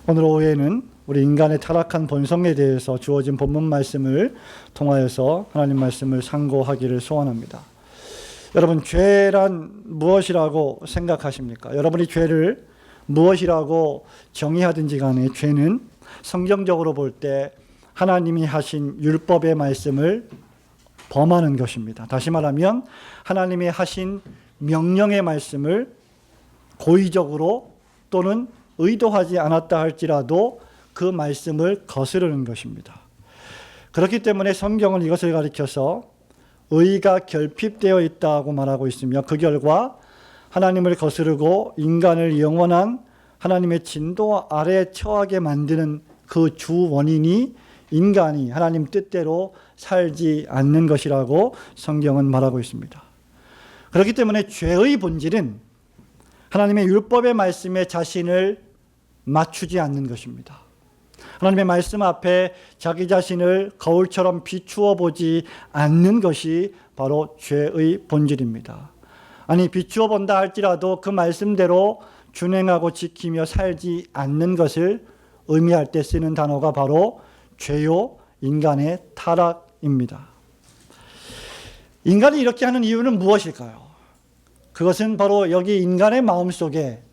오늘 오후에는 우리 인간의 타락한 본성에 대해서 주어진 본문 말씀을 통하여서 하나님 말씀을 상고하기를 소원합니다. 여러분, 죄란 무엇이라고 생각하십니까? 여러분이 죄를 무엇이라고 정의하든지 간에 죄는 성경적으로 볼 때 하나님이 하신 율법의 말씀을 범하는 것입니다. 다시 말하면 하나님이 하신 명령의 말씀을 고의적으로 또는 의도하지 않았다 할지라도 그 말씀을 거스르는 것입니다. 그렇기 때문에 성경은 이것을 가리켜서 의가 결핍되어 있다고 말하고 있으며, 그 결과 하나님을 거스르고 인간을 영원한 하나님의 진도 아래에 처하게 만드는 그 주 원인이 인간이 하나님 뜻대로 살지 않는 것이라고 성경은 말하고 있습니다. 그렇기 때문에 죄의 본질은 하나님의 율법의 말씀에 자신을 맞추지 않는 것입니다. 하나님의 말씀 앞에 자기 자신을 거울처럼 비추어 보지 않는 것이 바로 죄의 본질입니다. 아니, 비추어 본다 할지라도 그 말씀대로 준행하고 지키며 살지 않는 것을 의미할 때 쓰는 단어가 바로 죄요, 인간의 타락입니다. 인간이 이렇게 하는 이유는 무엇일까요? 그것은 바로 여기 인간의 마음속에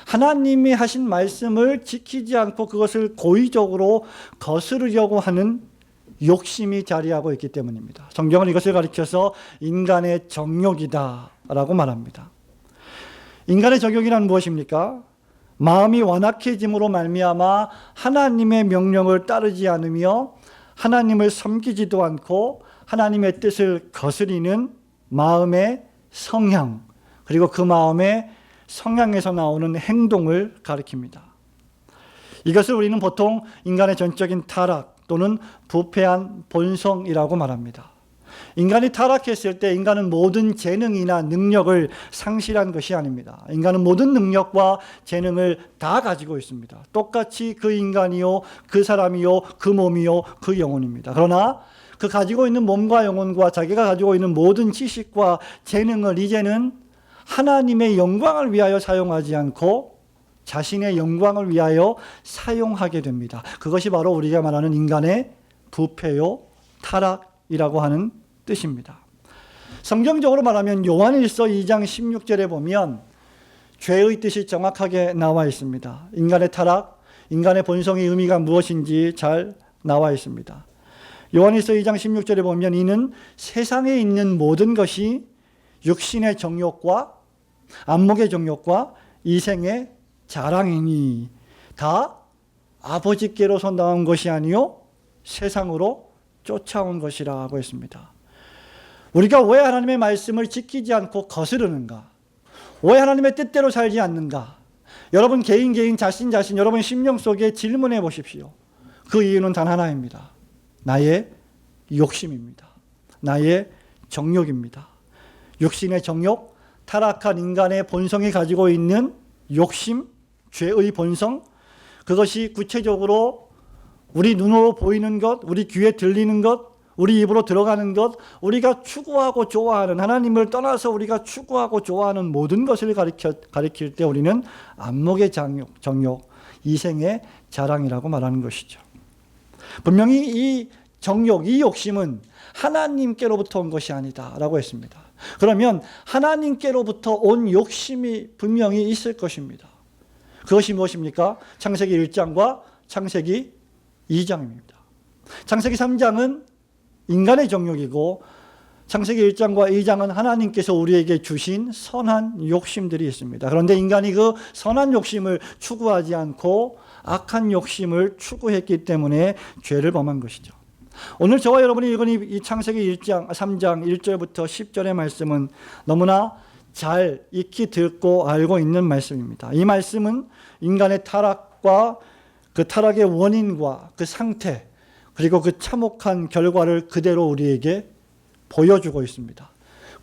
하나님이 하신 말씀을 지키지 않고 그것을 고의적으로 거스르려고 하는 욕심이 자리하고 있기 때문입니다. 성경은 이것을 가리켜서 인간의 정욕이다라고 말합니다. 인간의 정욕이란 무엇입니까? 마음이 완악해짐으로 말미암아 하나님의 명령을 따르지 않으며 하나님을 섬기지도 않고 하나님의 뜻을 거스리는 마음의 성향, 그리고 그 마음의 성향에서 나오는 행동을 가리킵니다. 이것을 우리는 보통 인간의 전적인 타락 또는 부패한 본성이라고 말합니다. 인간이 타락했을 때 인간은 모든 재능이나 능력을 상실한 것이 아닙니다. 인간은 모든 능력과 재능을 다 가지고 있습니다. 똑같이 그 인간이요, 그 사람이요, 그 몸이요, 그 영혼입니다. 그러나 그 가지고 있는 몸과 영혼과 자기가 가지고 있는 모든 지식과 재능을 이제는 하나님의 영광을 위하여 사용하지 않고 자신의 영광을 위하여 사용하게 됩니다. 그것이 바로 우리가 말하는 인간의 부패요, 타락이라고 하는 뜻입니다. 성경적으로 말하면 요한일서 2장 16절에 보면 죄의 뜻이 정확하게 나와 있습니다. 인간의 타락, 인간의 본성의 의미가 무엇인지 잘 나와 있습니다. 요한일서 2장 16절에 보면 이는 세상에 있는 모든 것이 육신의 정욕과 안목의 정욕과 이생의 자랑이니 다 아버지께로서 나온 것이 아니요 세상으로 쫓아온 것이라고 했습니다. 우리가 왜 하나님의 말씀을 지키지 않고 거스르는가? 왜 하나님의 뜻대로 살지 않는가? 여러분 개인 자신 여러분 심령 속에 질문해 보십시오. 그 이유는 단 하나입니다. 나의 욕심입니다. 나의 정욕입니다. 육신의 정욕, 타락한 인간의 본성이 가지고 있는 욕심, 죄의 본성, 그것이 구체적으로 우리 눈으로 보이는 것, 우리 귀에 들리는 것, 우리 입으로 들어가는 것, 우리가 추구하고 좋아하는, 하나님을 떠나서 우리가 추구하고 좋아하는 모든 것을 가리킬 때 우리는 안목의 정욕, 이생의 자랑이라고 말하는 것이죠. 분명히 이 정욕, 이 욕심은 하나님께로부터 온 것이 아니다라고 했습니다. 그러면 하나님께로부터 온 욕심이 분명히 있을 것입니다. 그것이 무엇입니까? 창세기 1장과 창세기 2장입니다. 창세기 3장은 인간의 정욕이고 창세기 1장과 2장은 하나님께서 우리에게 주신 선한 욕심들이 있습니다. 그런데 인간이 그 선한 욕심을 추구하지 않고 악한 욕심을 추구했기 때문에 죄를 범한 것이죠. 오늘 저와 여러분이 읽은 이 창세기 1장, 3장 1절부터 10절의 말씀은 너무나 잘 익히 듣고 알고 있는 말씀입니다. 이 말씀은 인간의 타락과 그 타락의 원인과 그 상태, 그리고 그 참혹한 결과를 그대로 우리에게 보여주고 있습니다.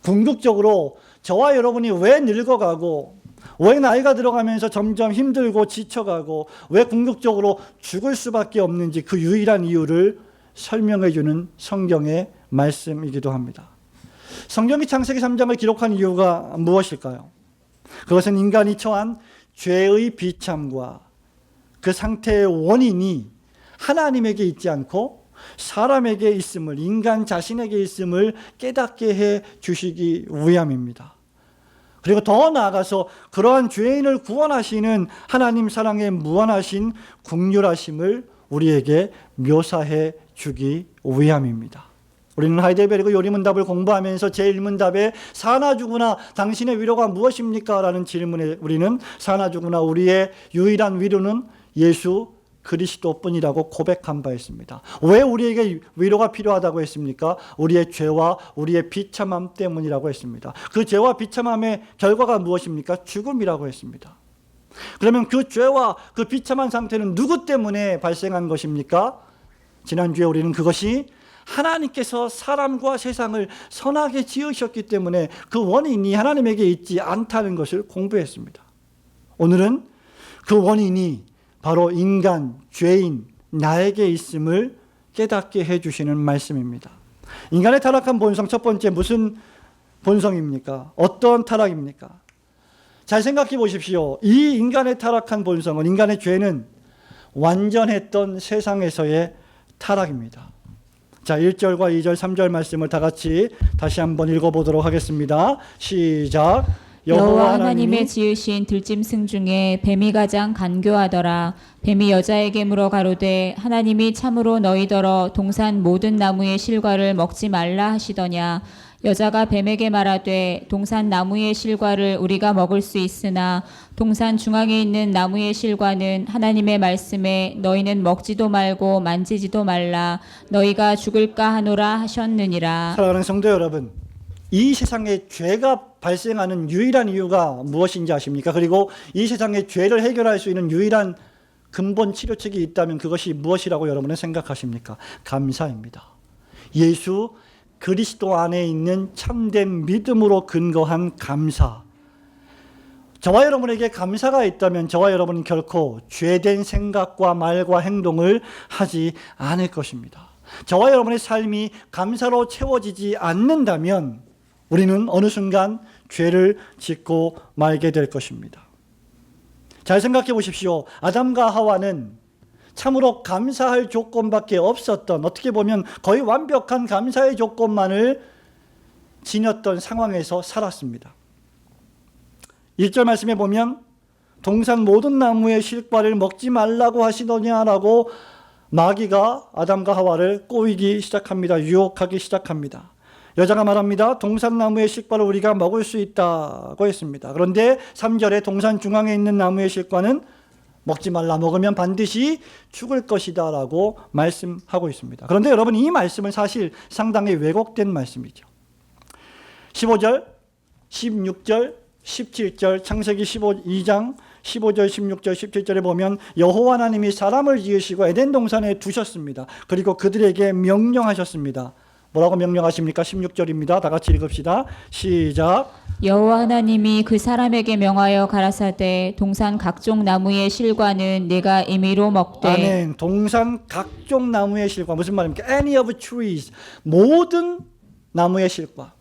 궁극적으로 저와 여러분이 왜 늙어가고 왜 나이가 들어가면서 점점 힘들고 지쳐가고 왜 궁극적으로 죽을 수밖에 없는지 그 유일한 이유를 설명해 주는 성경의 말씀이기도 합니다. 성경이 창세기 3장을 기록한 이유가 무엇일까요? 그것은 인간이 처한 죄의 비참과 그 상태의 원인이 하나님에게 있지 않고 사람에게 있음을, 인간 자신에게 있음을 깨닫게 해 주시기 위함입니다. 그리고 더 나아가서 그러한 죄인을 구원하시는 하나님 사랑의 무한하신 긍휼하심을 우리에게 묘사해 주기 위함입니다. 우리는 하이델베르그 요리문답을 공부하면서 제1문답에 사나 죽으나 당신의 위로가 무엇입니까? 라는 질문에 우리는 사나 죽으나 우리의 유일한 위로는 예수 그리스도뿐이라고 고백한 바 있습니다. 왜 우리에게 위로가 필요하다고 했습니까? 우리의 죄와 우리의 비참함 때문이라고 했습니다. 그 죄와 비참함의 결과가 무엇입니까? 죽음이라고 했습니다. 그러면 그 죄와 그 비참한 상태는 누구 때문에 발생한 것입니까? 지난주에 우리는 그것이 하나님께서 사람과 세상을 선하게 지으셨기 때문에 그 원인이 하나님에게 있지 않다는 것을 공부했습니다. 오늘은 그 원인이 바로 인간, 죄인, 나에게 있음을 깨닫게 해주시는 말씀입니다. 인간의 타락한 본성, 첫 번째 무슨 본성입니까? 어떤 타락입니까? 잘 생각해 보십시오. 이 인간의 타락한 본성은, 인간의 죄는 완전했던 세상에서의 타락입니다. 자, 1절과 2절, 3절 말씀을 다 같이 다시 한번 읽어보도록 하겠습니다. 시작. 여호와 하나님의 지으신 들짐승 중에 뱀이 가장 간교하더라. 뱀이 여자에게 물어 가로되 하나님이 참으로 너희더러 동산 모든 나무의 실과를 먹지 말라 하시더냐. 여자가 뱀에게 말하되 동산 나무의 실과를 우리가 먹을 수 있으나 동산 중앙에 있는 나무의 실과는 하나님의 말씀에 너희는 먹지도 말고 만지지도 말라 너희가 죽을까 하노라 하셨느니라. 사랑하는 성도 여러분, 이 세상에 죄가 발생하는 유일한 이유가 무엇인지 아십니까? 그리고 이 세상에 죄를 해결할 수 있는 유일한 근본 치료책이 있다면 그것이 무엇이라고 여러분은 생각하십니까? 감사입니다. 예수 그리스도 안에 있는 참된 믿음으로 근거한 감사. 저와 여러분에게 감사가 있다면 저와 여러분은 결코 죄된 생각과 말과 행동을 하지 않을 것입니다. 저와 여러분의 삶이 감사로 채워지지 않는다면 우리는 어느 순간 죄를 짓고 말게 될 것입니다. 잘 생각해 보십시오. 아담과 하와는 참으로 감사할 조건밖에 없었던, 어떻게 보면 거의 완벽한 감사의 조건만을 지녔던 상황에서 살았습니다. 1절 말씀에 보면 동산 모든 나무의 실과를 먹지 말라고 하시더냐라고 마귀가 아담과 하와를 꼬이기 시작합니다. 유혹하기 시작합니다. 여자가 말합니다. 동산 나무의 실과를 우리가 먹을 수 있다고 했습니다. 그런데 3절에 동산 중앙에 있는 나무의 실과는 먹지 말라, 먹으면 반드시 죽을 것이다 라고 말씀하고 있습니다. 그런데 여러분, 이 말씀은 사실 상당히 왜곡된 말씀이죠. 15절, 16절, 17절, 창세기 2장 15절, 16절, 17절에 보면 여호와 하나님이 사람을 지으시고 에덴 동산에 두셨습니다. 그리고 그들에게 명령하셨습니다. 뭐라고 명령하십니까? 16절입니다. 다 같이 읽읍시다. 시작. 여호와 하나님이 그 사람에게 명하여 가라사대 동산 각종 나무의 실과는 네가 임의로 먹되. 아멘. 동산 각종 나무의 실과, 무슨 말입니까? Any of trees, 모든 나무의 실과.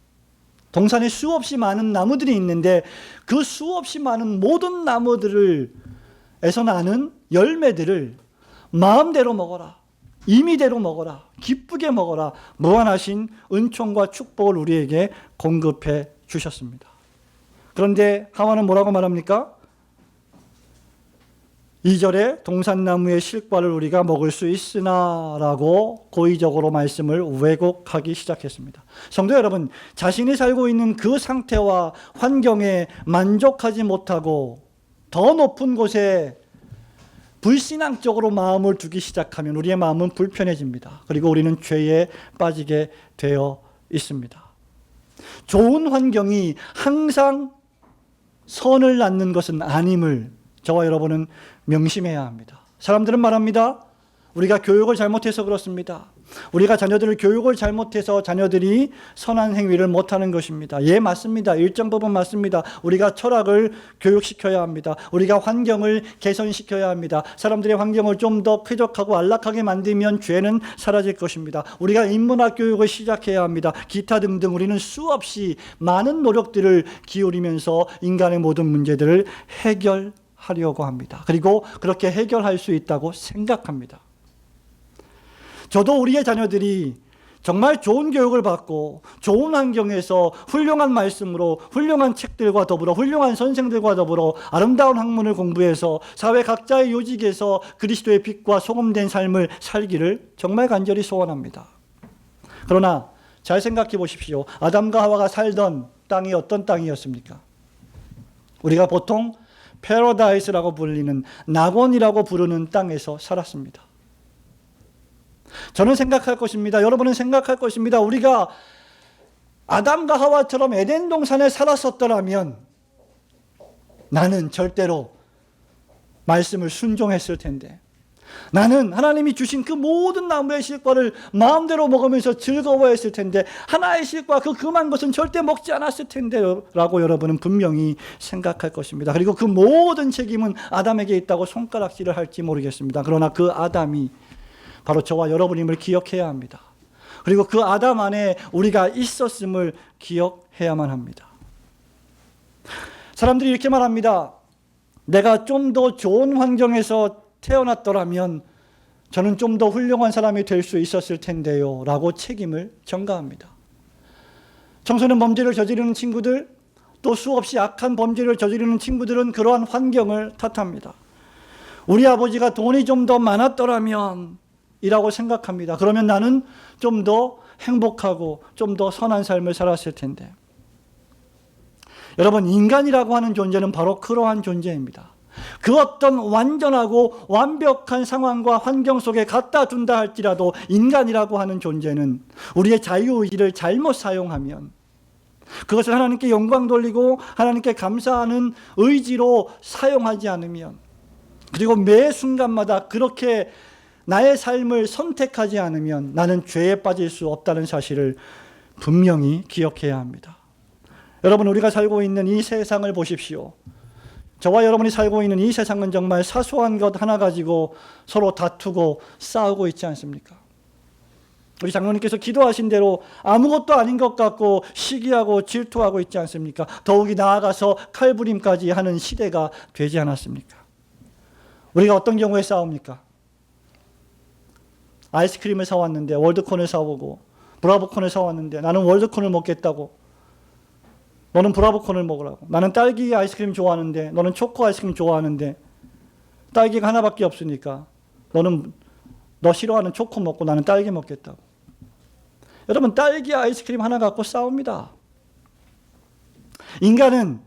동산에 수없이 많은 나무들이 있는데 그 수없이 많은 모든 나무들에서 나는 열매들을 마음대로 먹어라, 임의대로 먹어라, 기쁘게 먹어라, 무한하신 은총과 축복을 우리에게 공급해 주셨습니다. 그런데 하와는 뭐라고 말합니까? 2절에 동산나무의 실과를 우리가 먹을 수 있으나 라고 고의적으로 말씀을 왜곡하기 시작했습니다. 성도 여러분, 자신이 살고 있는 그 상태와 환경에 만족하지 못하고 더 높은 곳에 불신앙적으로 마음을 두기 시작하면 우리의 마음은 불편해집니다. 그리고 우리는 죄에 빠지게 되어 있습니다. 좋은 환경이 항상 선을 낳는 것은 아님을 저와 여러분은 명심해야 합니다. 사람들은 말합니다. 우리가 교육을 잘못해서 그렇습니다. 우리가 자녀들을 교육을 잘못해서 자녀들이 선한 행위를 못하는 것입니다. 예, 맞습니다. 일정 부분 맞습니다. 우리가 철학을 교육시켜야 합니다. 우리가 환경을 개선시켜야 합니다. 사람들의 환경을 좀 더 쾌적하고 안락하게 만들면 죄는 사라질 것입니다. 우리가 인문학 교육을 시작해야 합니다. 기타 등등 우리는 수없이 많은 노력들을 기울이면서 인간의 모든 문제들을 해결합니다. 해결하려고 합니다. 그리고 그렇게 해결할 수 있다고 생각합니다. 저도 우리의 자녀들이 정말 좋은 교육을 받고 좋은 환경에서 훌륭한 말씀으로 훌륭한 책들과 더불어 훌륭한 선생들과 더불어 아름다운 학문을 공부해서 사회 각자의 요직에서 그리스도의 빛과 소금된 삶을 살기를 정말 간절히 소원합니다. 그러나 잘 생각해 보십시오. 아담과 하와가 살던 땅이 어떤 땅이었습니까? 우리가 보통 패러다이스라고 불리는 낙원이라고 부르는 땅에서 살았습니다. 저는 생각할 것입니다. 여러분은 생각할 것입니다. 우리가 아담과 하와처럼 에덴 동산에 살았었더라면 나는 절대로 말씀을 순종했을 텐데, 나는 하나님이 주신 그 모든 나무의 실과를 마음대로 먹으면서 즐거워했을 텐데, 하나의 실과 그 금한 것은 절대 먹지 않았을 텐데 라고 여러분은 분명히 생각할 것입니다. 그리고 그 모든 책임은 아담에게 있다고 손가락질을 할지 모르겠습니다. 그러나 그 아담이 바로 저와 여러분임을 기억해야 합니다. 그리고 그 아담 안에 우리가 있었음을 기억해야만 합니다. 사람들이 이렇게 말합니다. 내가 좀 더 좋은 환경에서 태어났더라면 저는 좀 더 훌륭한 사람이 될 수 있었을 텐데요 라고 책임을 전가합니다. 청소년 범죄를 저지르는 친구들, 또 수없이 악한 범죄를 저지르는 친구들은 그러한 환경을 탓합니다. 우리 아버지가 돈이 좀 더 많았더라면 이라고 생각합니다. 그러면 나는 좀 더 행복하고 좀 더 선한 삶을 살았을 텐데. 여러분, 인간이라고 하는 존재는 바로 그러한 존재입니다. 그 어떤 완전하고 완벽한 상황과 환경 속에 갖다 둔다 할지라도 인간이라고 하는 존재는 우리의 자유의지를 잘못 사용하면, 그것을 하나님께 영광 돌리고 하나님께 감사하는 의지로 사용하지 않으면, 그리고 매 순간마다 그렇게 나의 삶을 선택하지 않으면 나는 죄에 빠질 수 없다는 사실을 분명히 기억해야 합니다. 여러분, 우리가 살고 있는 이 세상을 보십시오. 저와 여러분이 살고 있는 이 세상은 정말 사소한 것 하나 가지고 서로 다투고 싸우고 있지 않습니까? 우리 장로님께서 기도하신 대로 아무것도 아닌 것 같고 시기하고 질투하고 있지 않습니까? 더욱이 나아가서 칼부림까지 하는 시대가 되지 않았습니까? 우리가 어떤 경우에 싸웁니까? 아이스크림을 사왔는데 월드콘을 사오고, 브라보콘을 사왔는데 나는 월드콘을 먹겠다고, 너는 브라보콘을 먹으라고. 나는 딸기 아이스크림 좋아하는데 너는 초코 아이스크림 좋아하는데 딸기가 하나밖에 없으니까 너는 너 싫어하는 초코 먹고 나는 딸기 먹겠다고. 여러분, 딸기 아이스크림 하나 갖고 싸웁니다. 인간은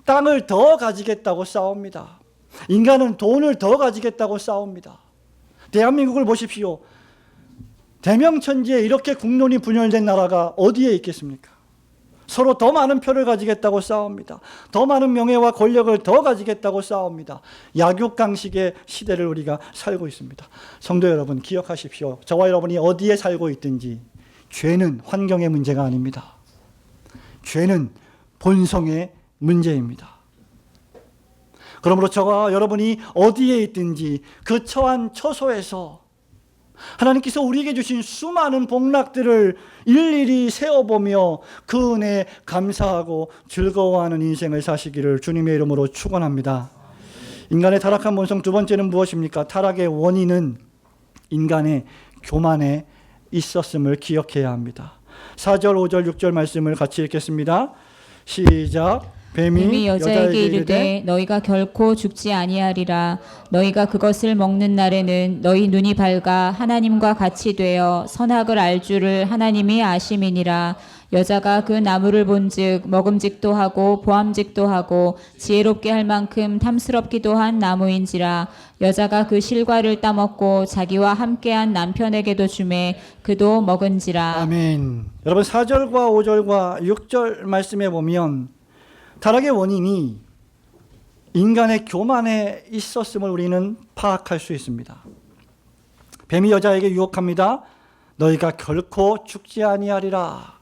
땅을 더 가지겠다고 싸웁니다. 인간은 돈을 더 가지겠다고 싸웁니다. 대한민국을 보십시오. 대명천지에 이렇게 국론이 분열된 나라가 어디에 있겠습니까? 서로 더 많은 표를 가지겠다고 싸웁니다. 더 많은 명예와 권력을 더 가지겠다고 싸웁니다. 약육강식의 시대를 우리가 살고 있습니다. 성도 여러분, 기억하십시오. 저와 여러분이 어디에 살고 있든지 죄는 환경의 문제가 아닙니다. 죄는 본성의 문제입니다. 그러므로 저와 여러분이 어디에 있든지 그 처한 처소에서 하나님께서 우리에게 주신 수많은 복락들을 일일이 세어보며 그 은혜에 감사하고 즐거워하는 인생을 사시기를 주님의 이름으로 축원합니다. 인간의 타락한 본성 두 번째는 무엇입니까? 타락의 원인은 인간의 교만에 있었음을 기억해야 합니다. 4절, 5절, 6절 말씀을 같이 읽겠습니다. 시작. 뱀이 여자에게 이르되 너희가 결코 죽지 아니하리라. 너희가 그것을 먹는 날에는 너희 눈이 밝아 하나님과 같이 되어 선악을 알 줄을 하나님이 아심이니라. 여자가 그 나무를 본즉 먹음직도 하고 보암직도 하고 지혜롭게 할 만큼 탐스럽기도 한 나무인지라. 여자가 그 실과를 따먹고 자기와 함께한 남편에게도 주매 그도 먹은지라. 아멘. 여러분, 4절과 5절과 6절 말씀에 보면 타락의 원인이 인간의 교만에 있었음을 우리는 파악할 수 있습니다. 뱀이 여자에게 유혹합니다. 너희가 결코 죽지 아니하리라.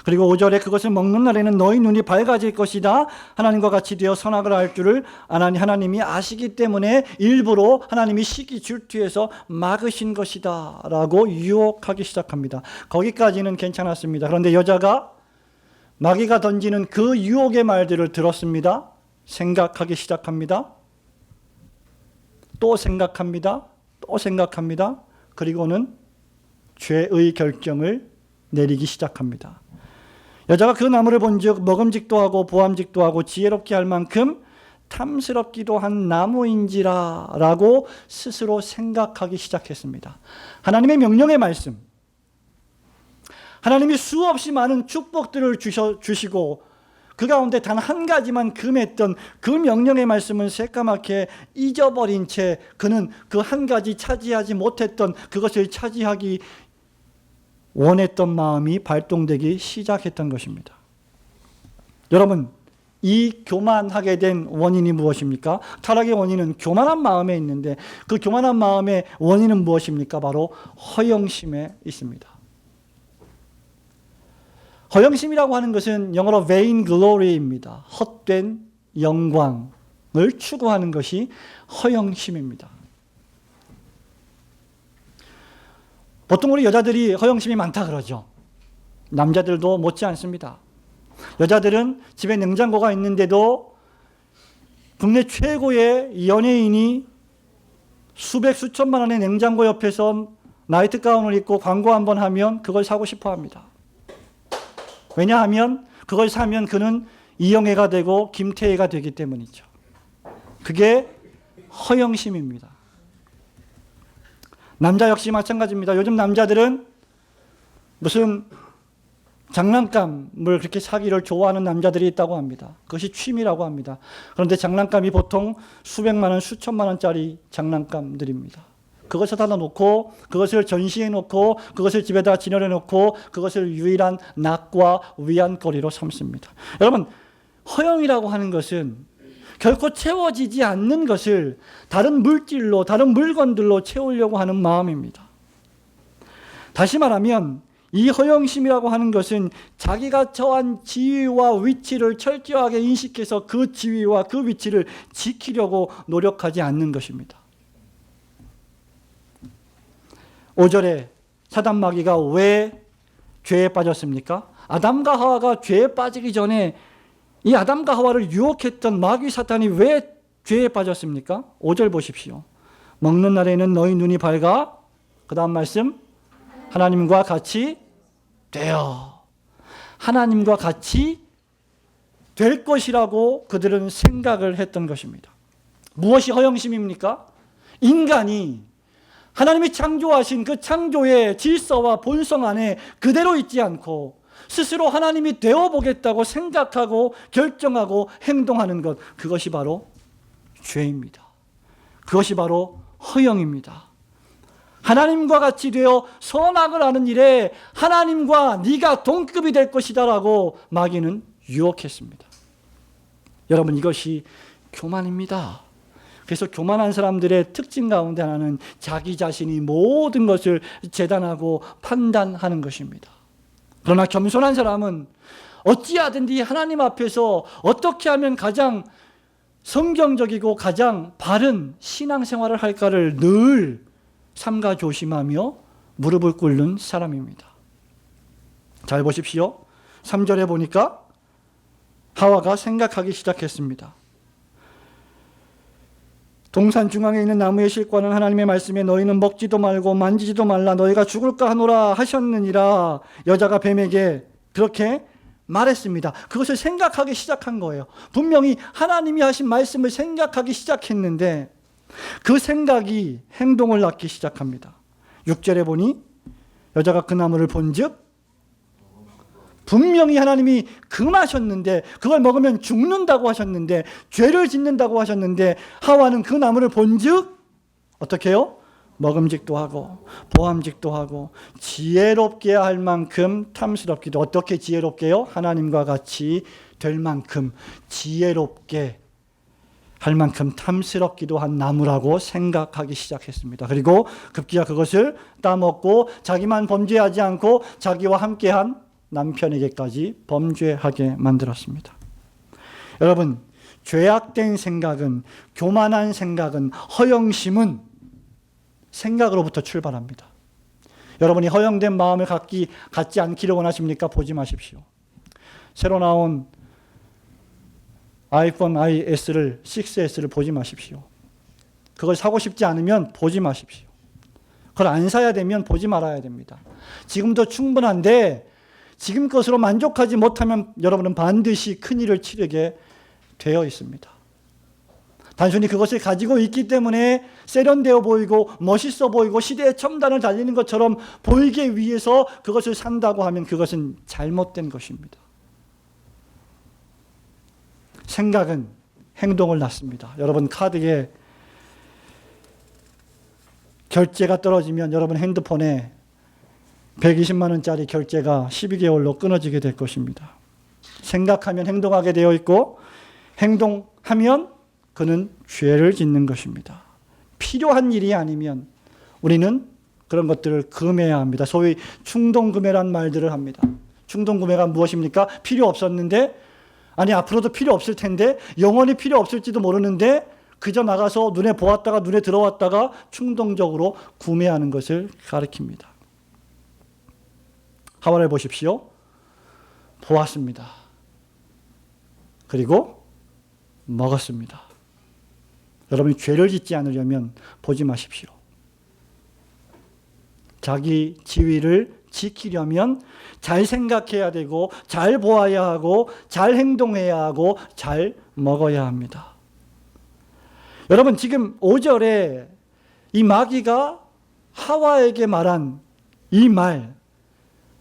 그리고 5절에 그것을 먹는 날에는 너희 눈이 밝아질 것이다. 하나님과 같이 되어 선악을 알 줄을 하나님이 아시기 때문에 일부러 하나님이 시기 질투해서 막으신 것이다 라고 유혹하기 시작합니다. 거기까지는 괜찮았습니다. 그런데 여자가 마귀가 던지는 그 유혹의 말들을 들었습니다. 생각하기 시작합니다. 또 생각합니다. 또 생각합니다. 그리고는 죄의 결정을 내리기 시작합니다. 여자가 그 나무를 본즉 먹음직도 하고 보암직도 하고 지혜롭게 할 만큼 탐스럽기도 한 나무인지라 라고 스스로 생각하기 시작했습니다. 하나님의 명령의 말씀, 하나님이 수없이 많은 축복들을 주시고 그 가운데 단 한 가지만 금했던 그 명령의 말씀은 새까맣게 잊어버린 채 그는 그 한 가지 차지하지 못했던 그것을 차지하기 원했던 마음이 발동되기 시작했던 것입니다. 여러분, 이 교만하게 된 원인이 무엇입니까? 타락의 원인은 교만한 마음에 있는데 그 교만한 마음의 원인은 무엇입니까? 바로 허영심에 있습니다. 허영심이라고 하는 것은 영어로 vain glory입니다. 헛된 영광을 추구하는 것이 허영심입니다. 보통 우리 여자들이 허영심이 많다 그러죠. 남자들도 못지 않습니다. 여자들은 집에 냉장고가 있는데도 국내 최고의 연예인이 수백 수천만 원의 냉장고 옆에서 나이트 가운을 입고 광고 한번 하면 그걸 사고 싶어 합니다. 왜냐하면 그걸 사면 그는 이영애가 되고 김태희가 되기 때문이죠. 그게 허영심입니다. 남자 역시 마찬가지입니다. 요즘 남자들은 무슨 장난감을 그렇게 사기를 좋아하는 남자들이 있다고 합니다. 그것이 취미라고 합니다. 그런데 장난감이 보통 수백만 원, 수천만 원짜리 장난감들입니다. 그것을 사다 놓고 그것을 전시해 놓고 그것을 집에다 진열해 놓고 그것을 유일한 낙과 위안거리로 삼습니다. 여러분, 허영이라고 하는 것은 결코 채워지지 않는 것을 다른 물질로, 다른 물건들로 채우려고 하는 마음입니다. 다시 말하면 이 허영심이라고 하는 것은 자기가 처한 지위와 위치를 철저하게 인식해서 그 지위와 그 위치를 지키려고 노력하지 않는 것입니다. 5절에 사단 마귀가 왜 죄에 빠졌습니까? 아담과 하와가 죄에 빠지기 전에 이 아담과 하와를 유혹했던 마귀 사탄이 왜 죄에 빠졌습니까? 5절 보십시오. 먹는 날에는 너희 눈이 밝아, 그 다음 말씀, 하나님과 같이 되어. 하나님과 같이 될 것이라고 그들은 생각을 했던 것입니다. 무엇이 허영심입니까? 인간이 하나님이 창조하신 그 창조의 질서와 본성 안에 그대로 있지 않고 스스로 하나님이 되어보겠다고 생각하고 결정하고 행동하는 것, 그것이 바로 죄입니다. 그것이 바로 허영입니다. 하나님과 같이 되어 선악을 하는 일에 하나님과 네가 동급이 될 것이다 라고 마귀는 유혹했습니다. 여러분, 이것이 교만입니다. 그래서 교만한 사람들의 특징 가운데 하나는 자기 자신이 모든 것을 재단하고 판단하는 것입니다. 그러나 겸손한 사람은 어찌하든지 하나님 앞에서 어떻게 하면 가장 성경적이고 가장 바른 신앙생활을 할까를 늘 삼가 조심하며 무릎을 꿇는 사람입니다. 잘 보십시오. 3절에 보니까 하와가 생각하기 시작했습니다. 동산 중앙에 있는 나무의 실과는 하나님의 말씀에 너희는 먹지도 말고 만지지도 말라 너희가 죽을까 하노라 하셨느니라. 여자가 뱀에게 그렇게 말했습니다. 그것을 생각하기 시작한 거예요. 분명히 하나님이 하신 말씀을 생각하기 시작했는데 그 생각이 행동을 낳기 시작합니다. 6절에 보니 여자가 그 나무를 본즉 분명히 하나님이 금하셨는데 그걸 먹으면 죽는다고 하셨는데 죄를 짓는다고 하셨는데 하와는 그 나무를 본즉 어떻게 해요? 먹음직도 하고 보암직도 하고 지혜롭게 할 만큼 탐스럽기도. 어떻게 지혜롭게요? 하나님과 같이 될 만큼 지혜롭게 할 만큼 탐스럽기도 한 나무라고 생각하기 시작했습니다. 그리고 급기야 그것을 따먹고 자기만 범죄하지 않고 자기와 함께한 남편에게까지 범죄하게 만들었습니다. 여러분, 죄악된 생각은, 교만한 생각은, 허영심은 생각으로부터 출발합니다. 여러분이 허영된 마음을 갖지 않기를 원하십니까? 보지 마십시오. 새로 나온 아이폰 6S를 보지 마십시오. 그걸 사고 싶지 않으면 보지 마십시오. 그걸 안 사야 되면 보지 말아야 됩니다. 지금도 충분한데 지금 것으로 만족하지 못하면 여러분은 반드시 큰일을 치르게 되어 있습니다. 단순히 그것을 가지고 있기 때문에 세련되어 보이고 멋있어 보이고 시대의 첨단을 달리는 것처럼 보이기 위해서 그것을 산다고 하면 그것은 잘못된 것입니다. 생각은 행동을 낳습니다. 여러분 카드에 결제가 떨어지면 여러분 핸드폰에 120만 원짜리 결제가 12개월로 끊어지게 될 것입니다. 생각하면 행동하게 되어 있고 행동하면 그는 죄를 짓는 것입니다. 필요한 일이 아니면 우리는 그런 것들을 금해야 합니다. 소위 충동구매란 말들을 합니다. 충동구매가 무엇입니까? 필요 없었는데 아니 앞으로도 필요 없을 텐데 영원히 필요 없을지도 모르는데 그저 나가서 눈에 보았다가 눈에 들어왔다가 충동적으로 구매하는 것을 가리킵니다. 하와를 보십시오. 보았습니다. 그리고 먹었습니다. 여러분이 죄를 짓지 않으려면 보지 마십시오. 자기 지위를 지키려면 잘 생각해야 되고 잘 보아야 하고 잘 행동해야 하고 잘 먹어야 합니다. 여러분 지금 5절에 이 마귀가 하와에게 말한 이 말,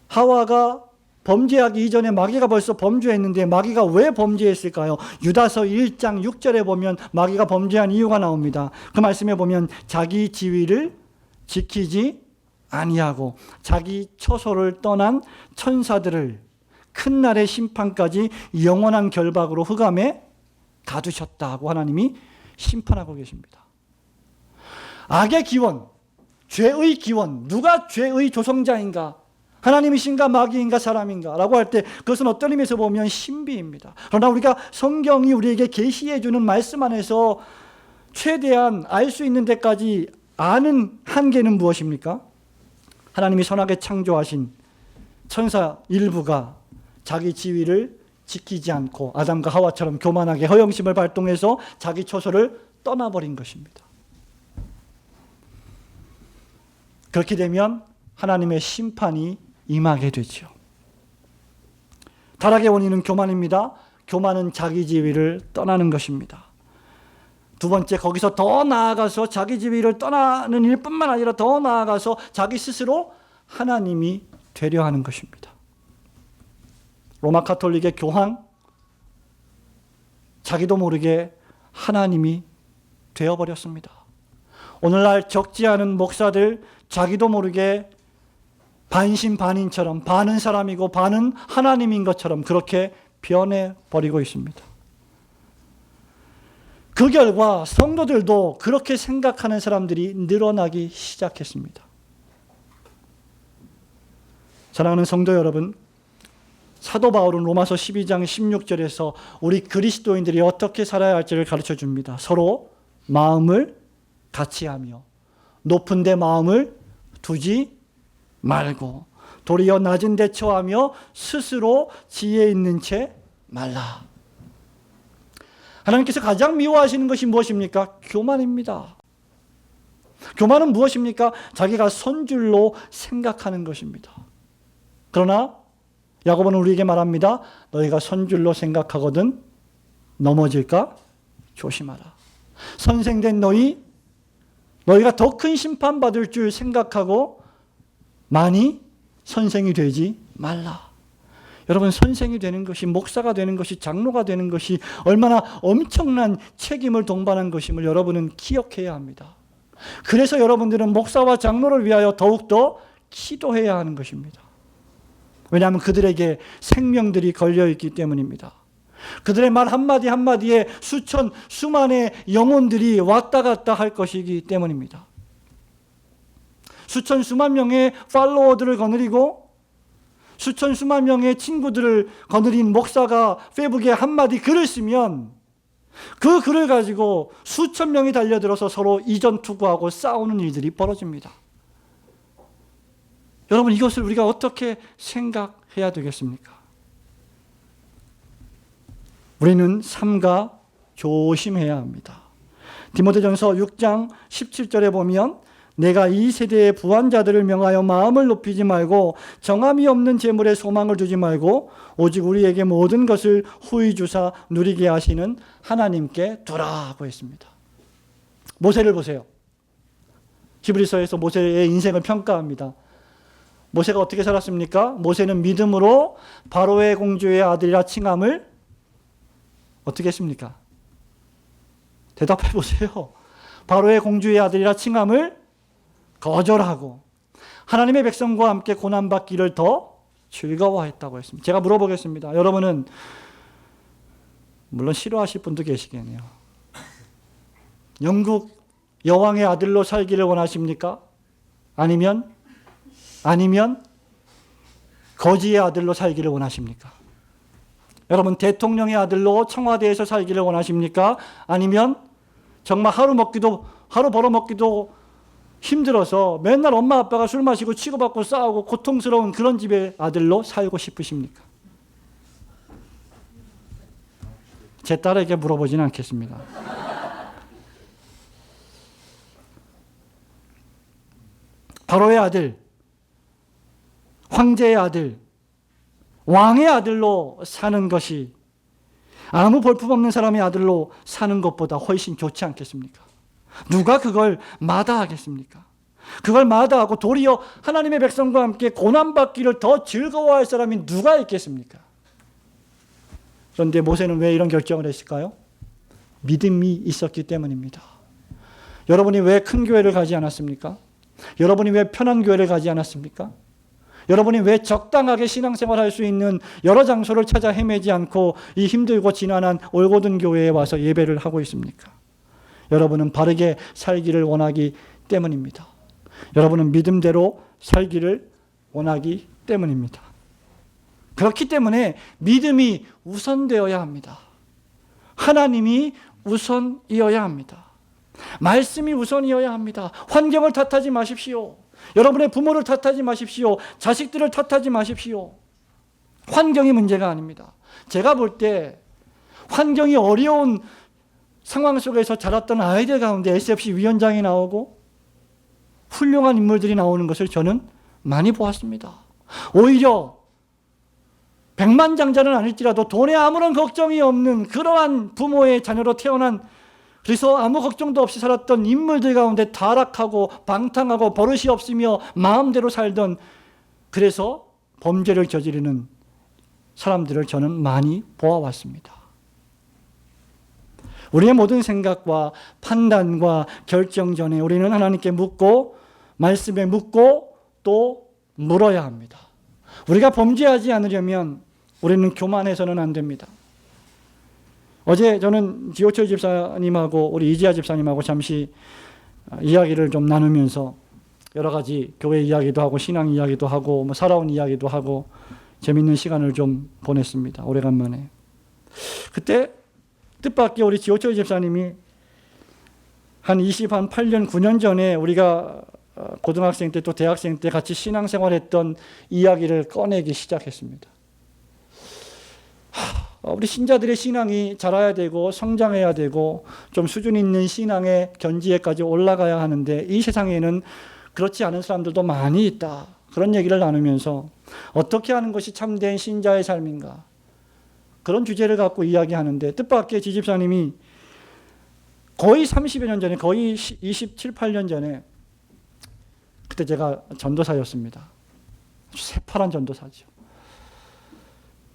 하와가 범죄하기 이전에 마귀가 벌써 범죄했는데 마귀가 왜 범죄했을까요? 유다서 1장 6절에 보면 마귀가 범죄한 이유가 나옵니다. 그 말씀에 보면 자기 지위를 지키지 아니하고 자기 처소를 떠난 천사들을 큰 날의 심판까지 영원한 결박으로 흑암에 가두셨다고 하나님이 심판하고 계십니다. 악의 기원, 죄의 기원, 누가 죄의 조성자인가? 하나님이신가 마귀인가 사람인가 라고 할 때 그것은 어떤 의미에서 보면 신비입니다. 그러나 우리가 성경이 우리에게 계시해 주는 말씀 안에서 최대한 알 수 있는 데까지 아는 한계는 무엇입니까? 하나님이 선하게 창조하신 천사 일부가 자기 지위를 지키지 않고 아담과 하와처럼 교만하게 허영심을 발동해서 자기 처소를 떠나버린 것입니다. 그렇게 되면 하나님의 심판이 임하게 되죠. 타락의 원인은 교만입니다. 교만은 자기 지위를 떠나는 것입니다. 두 번째, 거기서 더 나아가서 자기 지위를 떠나는 일뿐만 아니라 더 나아가서 자기 스스로 하나님이 되려 하는 것입니다. 로마 가톨릭의 교황, 자기도 모르게 하나님이 되어버렸습니다. 오늘날 적지 않은 목사들, 자기도 모르게 반신반인처럼 반은 사람이고 반은 하나님인 것처럼 그렇게 변해버리고 있습니다. 그 결과 성도들도 그렇게 생각하는 사람들이 늘어나기 시작했습니다. 사랑하는 성도 여러분, 사도 바울은 로마서 12장 16절에서 우리 그리스도인들이 어떻게 살아야 할지를 가르쳐 줍니다. 서로 마음을 같이 하며 높은 데 마음을 두지 말고 도리어 낮은 데 처하며 스스로 지혜 있는 채 말라. 하나님께서 가장 미워하시는 것이 무엇입니까? 교만입니다. 교만은 무엇입니까? 자기가 선줄로 생각하는 것입니다. 그러나 야고보는 우리에게 말합니다. 너희가 선줄로 생각하거든 넘어질까 조심하라. 선생된 너희가 더 큰 심판받을 줄 생각하고 많이 선생이 되지 말라. 여러분, 선생이 되는 것이, 목사가 되는 것이, 장로가 되는 것이 얼마나 엄청난 책임을 동반한 것임을 여러분은 기억해야 합니다. 그래서 여러분들은 목사와 장로를 위하여 더욱더 기도해야 하는 것입니다. 왜냐하면 그들에게 생명들이 걸려있기 때문입니다. 그들의 말 한마디 한마디에 수만의 영혼들이 왔다 갔다 할 것이기 때문입니다. 수만 명의 팔로워들을 거느리고 수만 명의 친구들을 거느린 목사가 페이북에 한마디 글을 쓰면 그 글을 가지고 수천 명이 달려들어서 서로 이전투구하고 싸우는 일들이 벌어집니다. 여러분, 이것을 우리가 어떻게 생각해야 되겠습니까? 우리는 삼가 조심해야 합니다. 디모데전서 6장 17절에 보면 내가 이 세대의 부한자들을 명하여 마음을 높이지 말고 정함이 없는 재물에 소망을 두지 말고 오직 우리에게 모든 것을 후히 주사 누리게 하시는 하나님께 두라고 했습니다. 모세를 보세요. 히브리서에서 모세의 인생을 평가합니다. 모세가 어떻게 살았습니까? 모세는 믿음으로 바로의 공주의 아들이라 칭함을 어떻게 했습니까? 대답해 보세요. 바로의 공주의 아들이라 칭함을 거절하고 하나님의 백성과 함께 고난받기를 더 즐거워했다고 했습니다. 제가 물어보겠습니다. 여러분은 물론 싫어하실 분도 계시겠네요. 영국 여왕의 아들로 살기를 원하십니까? 아니면 거지의 아들로 살기를 원하십니까? 여러분 대통령의 아들로 청와대에서 살기를 원하십니까? 아니면 정말 하루 벌어먹기도 힘들어서 맨날 엄마 아빠가 술 마시고 치고받고 싸우고 고통스러운 그런 집의 아들로 살고 싶으십니까? 제 딸에게 물어보지는 않겠습니다. 바로의 아들, 황제의 아들, 왕의 아들로 사는 것이 아무 볼품없는 사람의 아들로 사는 것보다 훨씬 좋지 않겠습니까? 누가 그걸 마다하겠습니까? 그걸 마다하고 도리어 하나님의 백성과 함께 고난받기를 더 즐거워할 사람이 누가 있겠습니까? 그런데 모세는 왜 이런 결정을 했을까요? 믿음이 있었기 때문입니다. 여러분이 왜 큰 교회를 가지 않았습니까? 여러분이 왜 편한 교회를 가지 않았습니까? 여러분이 왜 적당하게 신앙생활할 수 있는 여러 장소를 찾아 헤매지 않고 이 힘들고 지난한 올고든 교회에 와서 예배를 하고 있습니까? 여러분은 바르게 살기를 원하기 때문입니다. 여러분은 믿음대로 살기를 원하기 때문입니다. 그렇기 때문에 믿음이 우선되어야 합니다. 하나님이 우선이어야 합니다. 말씀이 우선이어야 합니다. 환경을 탓하지 마십시오. 여러분의 부모를 탓하지 마십시오. 자식들을 탓하지 마십시오. 환경이 문제가 아닙니다. 제가 볼 때 환경이 어려운 상황 속에서 자랐던 아이들 가운데 SFC 위원장이 나오고 훌륭한 인물들이 나오는 것을 저는 많이 보았습니다. 오히려 백만장자는 아닐지라도 돈에 아무런 걱정이 없는 그러한 부모의 자녀로 태어난, 그래서 아무 걱정도 없이 살았던 인물들 가운데 타락하고 방탕하고 버릇이 없으며 마음대로 살던, 그래서 범죄를 저지르는 사람들을 저는 많이 보아왔습니다. 우리의 모든 생각과 판단과 결정 전에 우리는 하나님께 묻고 말씀에 묻고 또 물어야 합니다. 우리가 범죄하지 않으려면 우리는 교만해서는 안 됩니다. 어제 저는 지호철 집사님하고 우리 이지아 집사님하고 잠시 이야기를 좀 나누면서 여러 가지 교회 이야기도 하고 신앙 이야기도 하고 뭐 살아온 이야기도 하고 재밌는 시간을 좀 보냈습니다. 오래간만에. 그때 뜻밖의 우리 지호철 집사님이 한 8년, 9년 전에 우리가 고등학생 때 또 대학생 때 같이 신앙생활했던 이야기를 꺼내기 시작했습니다. 우리 신자들의 신앙이 자라야 되고 성장해야 되고 좀 수준 있는 신앙의 견지에까지 올라가야 하는데 이 세상에는 그렇지 않은 사람들도 많이 있다. 그런 얘기를 나누면서 어떻게 하는 것이 참된 신자의 삶인가, 그런 주제를 갖고 이야기하는데 뜻밖의 지집사님이 거의 30여 년 전에, 거의 27, 8년 전에, 그때 제가 전도사였습니다. 새파란 전도사죠.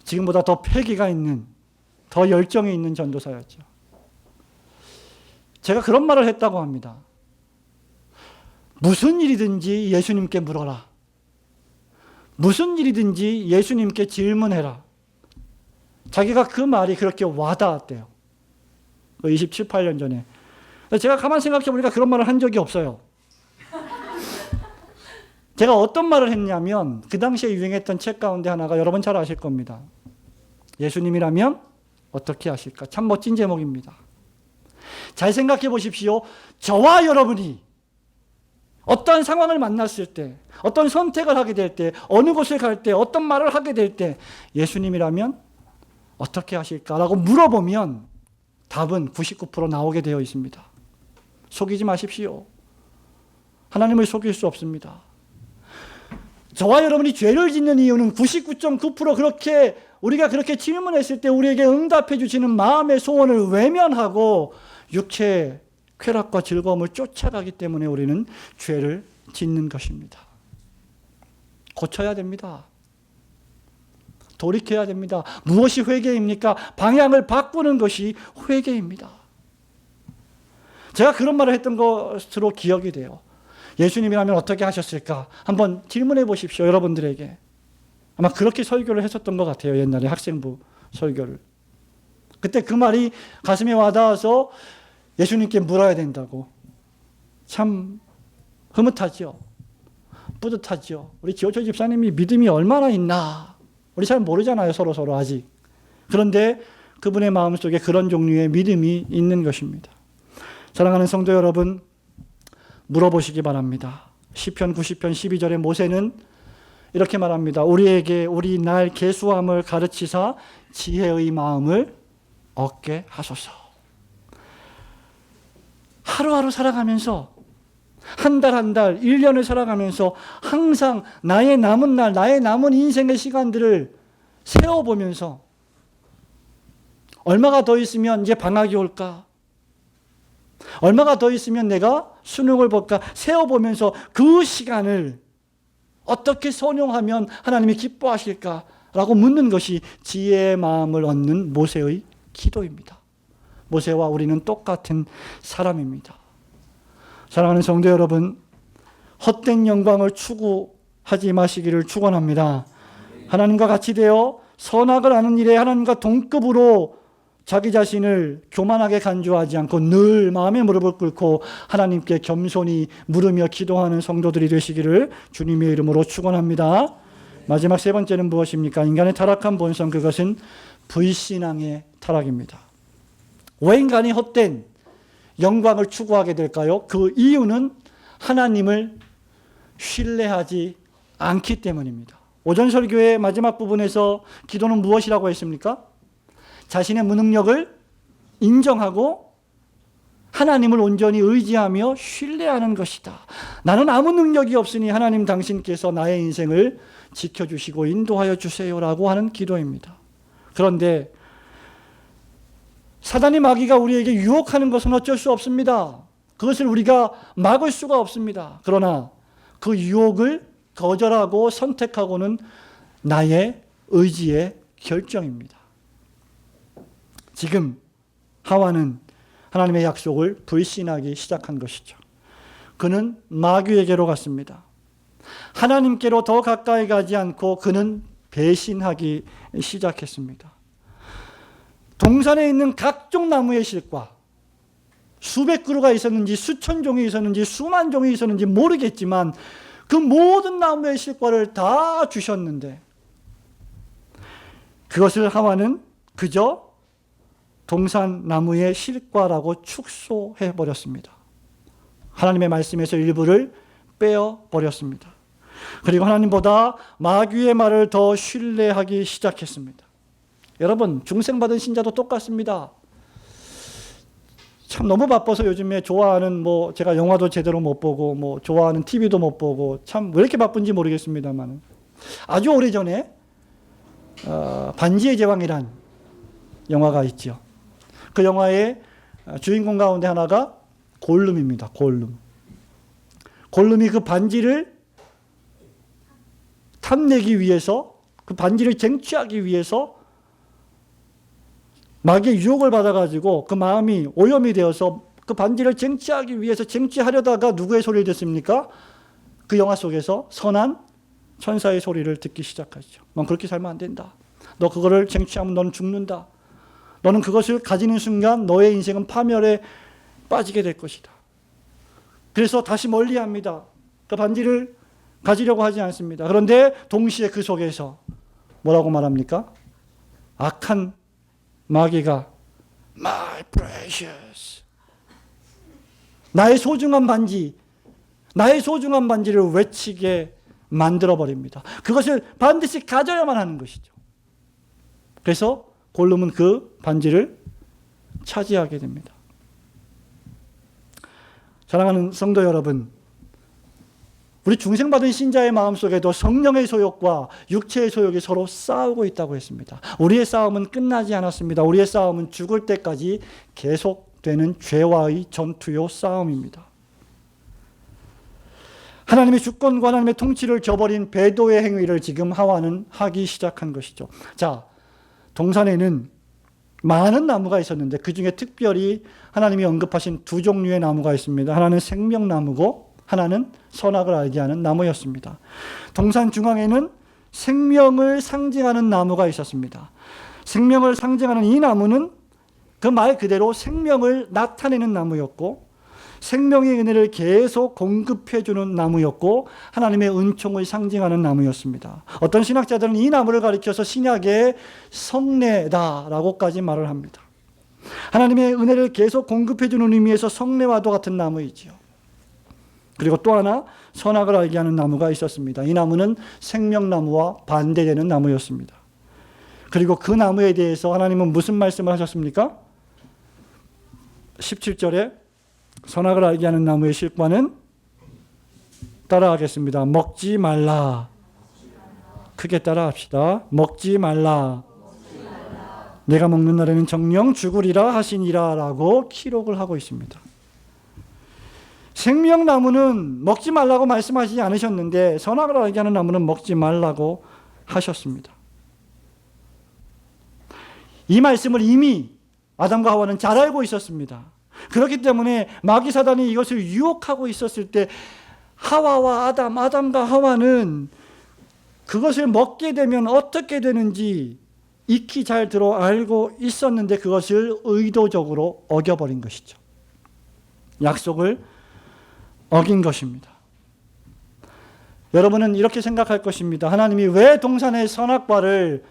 지금보다 더 패기가 있는, 더 열정이 있는 전도사였죠. 제가 그런 말을 했다고 합니다. 무슨 일이든지 예수님께 물어라. 무슨 일이든지 예수님께 질문해라. 자기가 그 말이 그렇게 와닿았대요. 27, 8년 전에. 제가 가만 생각해 보니까 그런 말을 한 적이 없어요. 제가 어떤 말을 했냐면 그 당시에 유행했던 책 가운데 하나가 여러분 잘 아실 겁니다. 예수님이라면 어떻게 하실까? 참 멋진 제목입니다. 잘 생각해 보십시오. 저와 여러분이 어떤 상황을 만났을 때, 어떤 선택을 하게 될 때, 어느 곳을 갈 때, 어떤 말을 하게 될 때 예수님이라면 어떻게 하실까라고 물어보면 답은 99% 나오게 되어 있습니다. 속이지 마십시오. 하나님을 속일 수 없습니다. 저와 여러분이 죄를 짓는 이유는 99.9% 그렇게 우리가 그렇게 질문했을 때 우리에게 응답해 주시는 마음의 소원을 외면하고 육체의 쾌락과 즐거움을 쫓아가기 때문에 우리는 죄를 짓는 것입니다. 고쳐야 됩니다. 돌이켜야 됩니다. 무엇이 회개입니까? 방향을 바꾸는 것이 회개입니다. 제가 그런 말을 했던 것으로 기억이 돼요. 예수님이라면 어떻게 하셨을까? 한번 질문해 보십시오. 여러분들에게. 아마 그렇게 설교를 했었던 것 같아요. 옛날에 학생부 설교를. 그때 그 말이 가슴에 와닿아서 예수님께 물어야 된다고. 참 흐뭇하죠. 뿌듯하죠. 우리 지호철 집사님이 믿음이 얼마나 있나. 우리 잘 모르잖아요. 서로 아직. 그런데 그분의 마음속에 그런 종류의 믿음이 있는 것입니다. 사랑하는 성도 여러분, 물어보시기 바랍니다. 시편 90편 12절에 모세는 이렇게 말합니다. 우리에게 우리 날 계수함을 가르치사 지혜의 마음을 얻게 하소서. 하루하루 살아가면서 한 달 한 달, 1년을 살아가면서 항상 나의 남은 날, 나의 남은 인생의 시간들을 세어보면서 얼마가 더 있으면 이제 방학이 올까? 얼마가 더 있으면 내가 수능을 볼까? 세어보면서 그 시간을 어떻게 선용하면 하나님이 기뻐하실까라고 묻는 것이 지혜의 마음을 얻는 모세의 기도입니다. 모세와 우리는 똑같은 사람입니다. 사랑하는 성도 여러분, 헛된 영광을 추구하지 마시기를 축원합니다. 하나님과 같이 되어 선악을 아는 일에 하나님과 동급으로 자기 자신을 교만하게 간주하지 않고 늘 마음의 무릎을 꿇고 하나님께 겸손히 물으며 기도하는 성도들이 되시기를 주님의 이름으로 축원합니다. 마지막 세 번째는 무엇입니까? 인간의 타락한 본성, 그것은 불신앙의 타락입니다. 왜 인간이 헛된 영광을 추구하게 될까요? 그 이유는 하나님을 신뢰하지 않기 때문입니다. 오전 설교의 마지막 부분에서 기도는 무엇이라고 했습니까? 자신의 무능력을 인정하고 하나님을 온전히 의지하며 신뢰하는 것이다. 나는 아무 능력이 없으니 하나님 당신께서 나의 인생을 지켜주시고 인도하여 주세요라고 하는 기도입니다. 그런데 사단이 마귀가 우리에게 유혹하는 것은 어쩔 수 없습니다. 그것을 우리가 막을 수가 없습니다. 그러나 그 유혹을 거절하고 선택하고는 나의 의지의 결정입니다. 지금 하와는 하나님의 약속을 불신하기 시작한 것이죠. 그는 마귀에게로 갔습니다. 하나님께로 더 가까이 가지 않고 그는 배신하기 시작했습니다. 동산에 있는 각종 나무의 실과, 수백 그루가 있었는지 수천 종이 있었는지 수만 종이 있었는지 모르겠지만 그 모든 나무의 실과를 다 주셨는데 그것을 하와는 그저 동산 나무의 실과라고 축소해 버렸습니다. 하나님의 말씀에서 일부를 빼어 버렸습니다. 그리고 하나님보다 마귀의 말을 더 신뢰하기 시작했습니다. 여러분, 중생받은 신자도 똑같습니다. 참 너무 바빠서 요즘에 좋아하는 제가 영화도 제대로 못 보고 좋아하는 TV도 못 보고 참 왜 이렇게 바쁜지 모르겠습니다만 아주 오래전에 반지의 제왕이란 영화가 있죠. 그 영화의 주인공 가운데 하나가 골룸입니다. 골룸이 그 반지를 탐내기 위해서, 그 반지를 쟁취하기 위해서 마귀의 유혹을 받아가지고 그 마음이 오염이 되어서 그 반지를 쟁취하기 위해서 쟁취하려다가 누구의 소리를 듣습니까? 그 영화 속에서 선한 천사의 소리를 듣기 시작하죠. 넌 그렇게 살면 안 된다. 너 그거를 쟁취하면 너는 죽는다. 너는 그것을 가지는 순간 너의 인생은 파멸에 빠지게 될 것이다. 그래서 다시 멀리합니다. 그 반지를 가지려고 하지 않습니다. 그런데 동시에 그 속에서 뭐라고 말합니까? 악한 마귀가 My precious, 나의 소중한 반지, 나의 소중한 반지를 외치게 만들어버립니다. 그것을 반드시 가져야만 하는 것이죠. 그래서 골룸은 그 반지를 차지하게 됩니다. 사랑하는 성도 여러분, 우리 중생받은 신자의 마음속에도 성령의 소욕과 육체의 소욕이 서로 싸우고 있다고 했습니다. 우리의 싸움은 끝나지 않았습니다. 우리의 싸움은 죽을 때까지 계속되는 죄와의 전투요 싸움입니다. 하나님의 주권과 하나님의 통치를 저버린 배도의 행위를 지금 하와는 하기 시작한 것이죠. 자, 동산에는 많은 나무가 있었는데 그 중에 특별히 하나님이 언급하신 두 종류의 나무가 있습니다. 하나는 생명나무고 하나는 선악을 알게 하는 나무였습니다. 동산 중앙에는 생명을 상징하는 나무가 있었습니다. 생명을 상징하는 이 나무는 그 말 그대로 생명을 나타내는 나무였고 생명의 은혜를 계속 공급해주는 나무였고 하나님의 은총을 상징하는 나무였습니다. 어떤 신학자들은 이 나무를 가리켜서 신약의 성례다라고까지 말을 합니다. 하나님의 은혜를 계속 공급해주는 의미에서 성례와도 같은 나무이지요. 그리고 또 하나 선악을 알게 하는 나무가 있었습니다. 이 나무는 생명나무와 반대되는 나무였습니다. 그리고 그 나무에 대해서 하나님은 무슨 말씀을 하셨습니까? 17절에 선악을 알게 하는 나무의 실과는 따라하겠습니다. 먹지 말라. 크게 따라합시다. 먹지 말라. 내가 먹는 날에는 정령 죽으리라 하시니라 라고 기록을 하고 있습니다. 생명나무는 먹지 말라고 말씀하시지 않으셨는데 선악을 알게 하는 나무는 먹지 말라고 하셨습니다. 이 말씀을 이미 아담과 하와는 잘 알고 있었습니다. 그렇기 때문에 마귀 사단이 이것을 유혹하고 있었을 때 하와와 아담과 하와는 그것을 먹게 되면 어떻게 되는지 익히 잘 들어 알고 있었는데 그것을 의도적으로 어겨버린 것이죠. 약속을 어긴 것입니다. 여러분은 이렇게 생각할 것입니다. 하나님이 왜 동산에 선악과를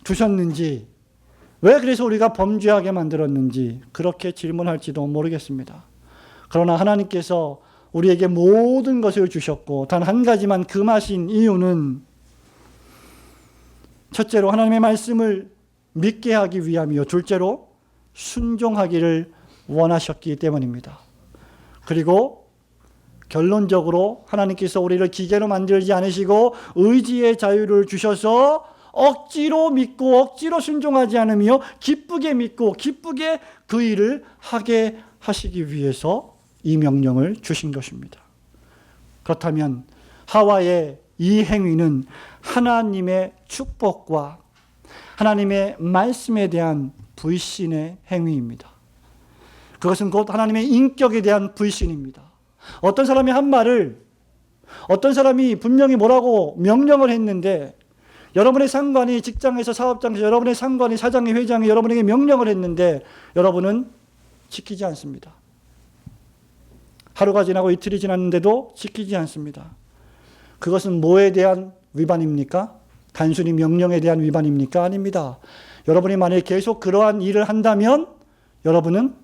두셨는지, 왜 그래서 우리가 범죄하게 만들었는지 그렇게 질문할지도 모르겠습니다. 그러나 하나님께서 우리에게 모든 것을 주셨고 단 한 가지만 금하신 이유는 첫째로 하나님의 말씀을 믿게 하기 위함이요, 둘째로 순종하기를 원하셨기 때문입니다. 그리고 결론적으로 하나님께서 우리를 기계로 만들지 않으시고 의지의 자유를 주셔서 억지로 믿고 억지로 순종하지 않으며 기쁘게 믿고 기쁘게 그 일을 하게 하시기 위해서 이 명령을 주신 것입니다. 그렇다면 하와의 이 행위는 하나님의 축복과 하나님의 말씀에 대한 불신의 행위입니다. 그것은 곧 하나님의 인격에 대한 불신입니다. 어떤 사람이 한 말을, 어떤 사람이 분명히 뭐라고 명령을 했는데 여러분의 상관이 직장에서 사업장에서 여러분의 상관이 사장이 회장이 여러분에게 명령을 했는데 여러분은 지키지 않습니다. 하루가 지나고 이틀이 지났는데도 지키지 않습니다. 그것은 뭐에 대한 위반입니까? 단순히 명령에 대한 위반입니까? 아닙니다. 여러분이 만약에 계속 그러한 일을 한다면 여러분은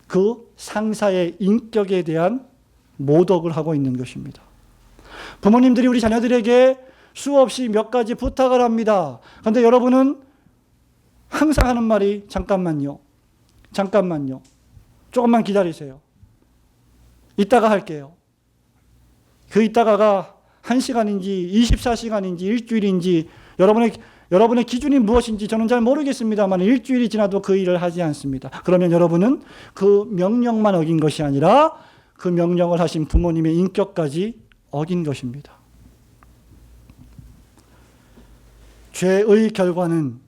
그 상사의 인격에 대한 모독을 하고 있는 것입니다. 부모님들이 우리 자녀들에게 수없이 몇 가지 부탁을 합니다. 그런데 여러분은 항상 하는 말이 잠깐만요. 조금만 기다리세요. 이따가 할게요. 그 이따가가 1시간인지 24시간인지 일주일인지 여러분의 기준이 무엇인지 저는 잘 모르겠습니다만 일주일이 지나도 그 일을 하지 않습니다. 그러면 여러분은 그 명령만 어긴 것이 아니라 그 명령을 하신 부모님의 인격까지 어긴 것입니다. 죄의 결과는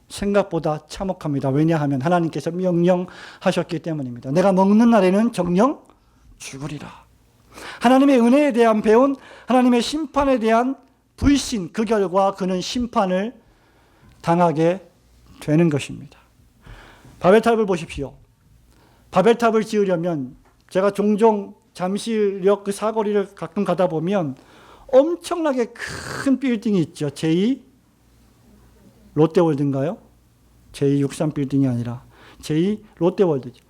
생각보다 참혹합니다. 왜냐하면 하나님께서 명령하셨기 때문입니다. 내가 먹는 날에는 정령 죽으리라. 하나님의 은혜에 대한 배운 하나님의 심판에 대한 불신, 그 결과 그는 심판을 당하게 되는 것입니다. 바벨탑을 보십시오. 바벨탑을 지으려면 제가 종종 잠실역 그 사거리를 가끔 가다 보면 엄청나게 큰 빌딩이 있죠. 제2 롯데월드인가요? 제263 빌딩이 아니라 제2 롯데월드죠.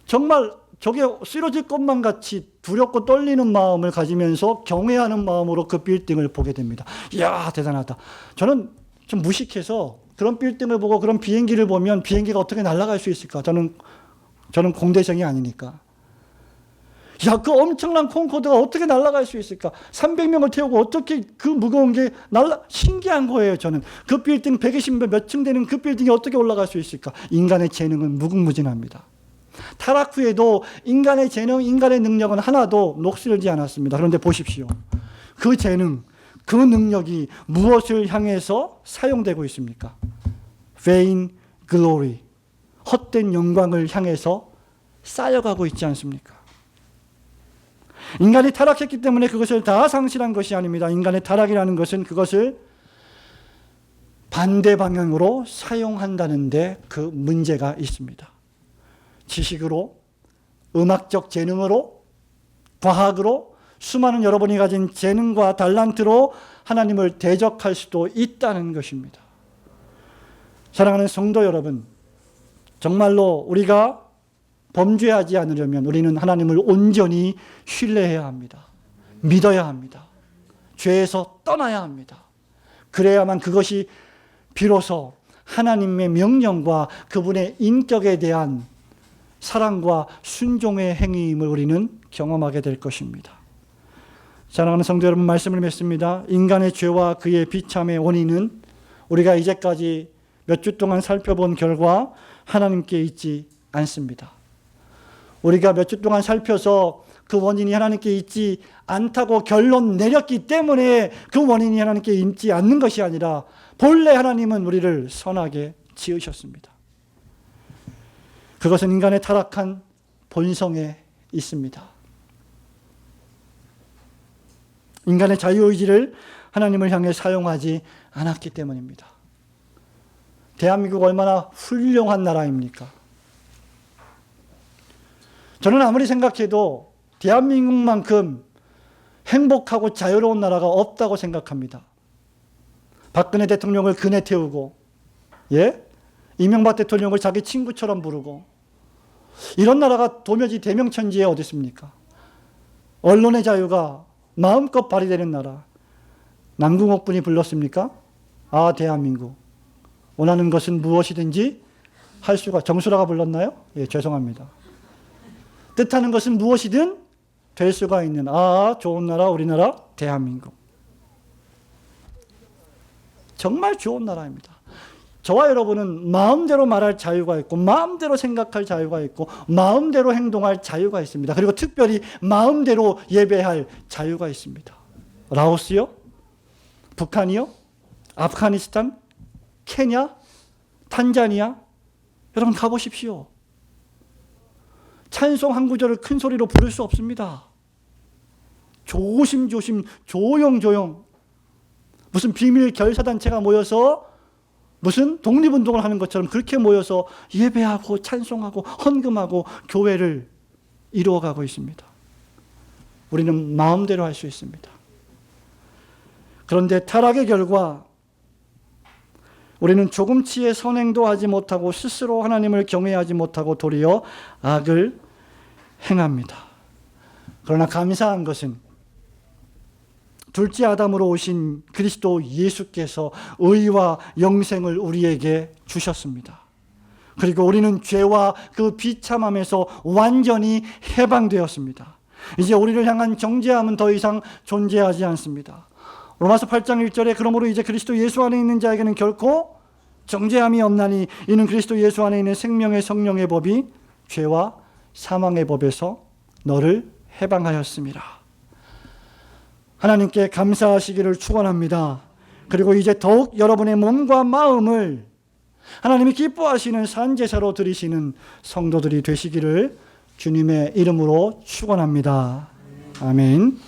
정말 저게 쓰러질 것만 같이 두렵고 떨리는 마음을 가지면서 경외하는 마음으로 그 빌딩을 보게 됩니다. 이야, 대단하다. 저는 좀 무식해서 그런 빌딩을 보고 그런 비행기를 보면 비행기가 어떻게 날아갈 수 있을까? 저는 공대생이 아니니까. 야, 그 엄청난 콩코드가 어떻게 날아갈 수 있을까? 300명을 태우고 어떻게 그 무거운 게 신기한 거예요, 저는. 그 빌딩 120몇 몇 층 되는 그 빌딩이 어떻게 올라갈 수 있을까? 인간의 재능은 무궁무진합니다. 타락 후에도 인간의 재능, 인간의 능력은 하나도 녹슬지 않았습니다. 그런데 보십시오. 그 재능, 그 능력이 무엇을 향해서 사용되고 있습니까? vain glory, 헛된 영광을 향해서 쌓여가고 있지 않습니까? 인간이 타락했기 때문에 그것을 다 상실한 것이 아닙니다. 인간의 타락이라는 것은 그것을 반대 방향으로 사용한다는 데 그 문제가 있습니다. 지식으로, 음악적 재능으로, 과학으로, 수많은 여러분이 가진 재능과 달란트로 하나님을 대적할 수도 있다는 것입니다. 사랑하는 성도 여러분, 정말로 우리가 범죄하지 않으려면 우리는 하나님을 온전히 신뢰해야 합니다. 믿어야 합니다. 죄에서 떠나야 합니다. 그래야만 그것이 비로소 하나님의 명령과 그분의 인격에 대한 사랑과 순종의 행위임을 우리는 경험하게 될 것입니다. 사랑하는 성도 여러분, 말씀을 맺습니다. 인간의 죄와 그의 비참의 원인은 우리가 이제까지 몇 주 동안 살펴본 결과 하나님께 있지 않습니다. 우리가 몇 주 동안 살펴서 그 원인이 하나님께 있지 않다고 결론 내렸기 때문에 그 원인이 하나님께 있지 않는 것이 아니라 본래 하나님은 우리를 선하게 지으셨습니다. 그것은 인간의 타락한 본성에 있습니다. 인간의 자유의지를 하나님을 향해 사용하지 않았기 때문입니다. 대한민국 얼마나 훌륭한 나라입니까? 저는 아무리 생각해도 대한민국만큼 행복하고 자유로운 나라가 없다고 생각합니다. 박근혜 대통령을 그네 태우고, 이명박 대통령을 자기 친구처럼 부르고, 이런 나라가 도무지 대명천지에 어디 있습니까? 언론의 자유가 마음껏 발휘되는 나라. 남궁옥 분이 불렀습니까? 아, 대한민국. 원하는 것은 무엇이든지 할 수가, 정수라가 불렀나요? 예, 죄송합니다. 뜻하는 것은 무엇이든 될 수가 있는, 좋은 나라, 우리나라, 대한민국. 정말 좋은 나라입니다. 저와 여러분은 마음대로 말할 자유가 있고, 마음대로 생각할 자유가 있고, 마음대로 행동할 자유가 있습니다. 그리고 특별히 마음대로 예배할 자유가 있습니다. 라오스요? 북한이요? 아프가니스탄? 케냐? 탄자니아? 여러분 가보십시오. 찬송 한 구절을 큰 소리로 부를 수 없습니다. 조심조심, 조용조용. 무슨 비밀 결사단체가 모여서 무슨 독립운동을 하는 것처럼 그렇게 모여서 예배하고 찬송하고 헌금하고 교회를 이루어가고 있습니다. 우리는 마음대로 할 수 있습니다. 그런데 타락의 결과 우리는 조금치의 선행도 하지 못하고 스스로 하나님을 경외하지 못하고 도리어 악을 행합니다. 그러나 감사한 것은 둘째 아담으로 오신 그리스도 예수께서 의와 영생을 우리에게 주셨습니다. 그리고 우리는 죄와 그 비참함에서 완전히 해방되었습니다. 이제 우리를 향한 정죄함은 더 이상 존재하지 않습니다. 로마서 8장 1절에 그러므로 이제 그리스도 예수 안에 있는 자에게는 결코 정죄함이 없나니 이는 그리스도 예수 안에 있는 생명의 성령의 법이 죄와 사망의 법에서 너를 해방하였습니다. 하나님께 감사하시기를 축원합니다. 그리고 이제 더욱 여러분의 몸과 마음을 하나님이 기뻐하시는 산제사로 드리시는 성도들이 되시기를 주님의 이름으로 축원합니다. 아멘.